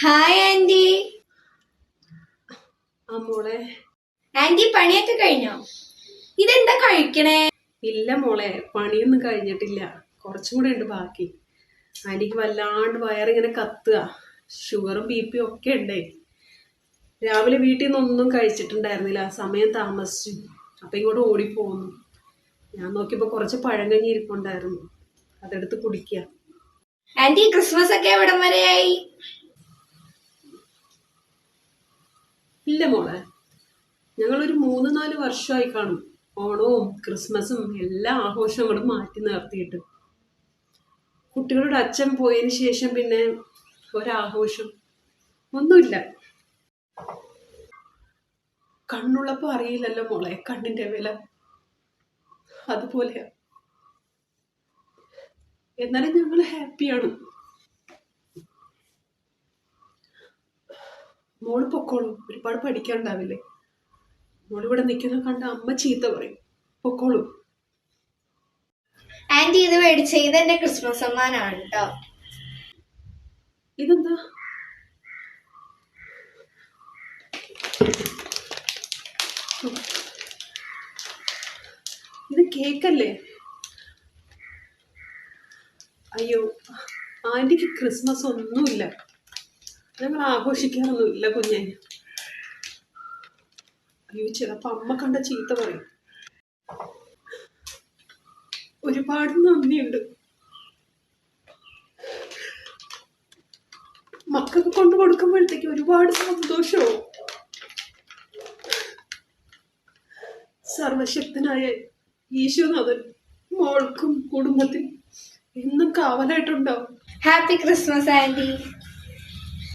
Hi aunty. മോളെ, anti പണിയൊക്കെ കഴിഞ്ഞോ? ഇതെന്താ കഴിക്കണേ? ഇല്ല മോളെ, പണിയൊന്നും കഴിഞ്ഞിട്ടില്ല. കുറച്ചും കൂടെ ഉണ്ട് ബാക്കി. ആന്റിക്ക് വല്ലാണ്ട് വയറിങ്ങനെ കത്തുക. ഷുഗറും BP ഒക്കെ ഉണ്ടേ. രാവിലെ വീട്ടിൽ നിന്നൊന്നും കഴിച്ചിട്ടുണ്ടായിരുന്നില്ല, സമയം താമസിച്ചു. അപ്പം ഇങ്ങോട്ട് ഓടിപ്പോന്നു. ഞാൻ നോക്കിയപ്പോൾ കുറച്ച് പഴങ്കഞ്ഞി ഇരിപ്പുണ്ടായിരുന്നു, അതെടുത്ത് കുടിക്കുക. ആന്റി, ക്രിസ്മസ് ഒക്കെ എവിടം വരെയായി? ഇല്ല മോളെ, ഞങ്ങളൊരു 3-4 വർഷമായി കാണും ഓണവും ക്രിസ്മസും എല്ലാ ആഘോഷങ്ങളും മാറ്റി നിർത്തിയിട്ട്. കുട്ടികളുടെ അച്ഛൻ പോയതിന് ശേഷം പിന്നെ ഒരാഘോഷം ഒന്നുമില്ല. കണ്ണുള്ളപ്പോ അറിയില്ലല്ലോ മോളെ കണ്ണിന്റെ വില, അതുപോലെയാ. എന്നാലും ഞങ്ങൾ ഹാപ്പിയാണ്. മോള് പൊക്കോളും, ഒരുപാട് പഠിക്കാനുണ്ടാവില്ലേ. മോളിവിടെ നിൽക്കുന്ന കണ്ട അമ്മ ചീത്ത പറയും. പൊക്കോളും. ആന്റി, ഇത് മേടിച്ച ഇതെന്റെ ക്രിസ്മസ് സമ്മാനാണ് കേട്ടോ. ഇതെന്താ? ഇത് കേക്കല്ലേ? അയ്യോ, ആന്റിക്ക് ക്രിസ്മസ് ഒന്നുമില്ല, ഞങ്ങൾ ആഘോഷിക്കാറൊന്നുമില്ല കുഞ്ഞെ. അയ്യോ, ചിലപ്പോ അമ്മ കണ്ട ചീത്ത പറയും. ഒരുപാട് നന്ദിയുണ്ട്. മക്കൾക്ക് കൊണ്ടു കൊടുക്കുമ്പോഴത്തേക്ക് ഒരുപാട് സന്തോഷവും. സർവശക്തനായ ഈശോനാഥൻ മോൾക്കും കുടുംബത്തിനും എന്നും കാവലായിട്ടുണ്ടാവും. Happy Christmas anti.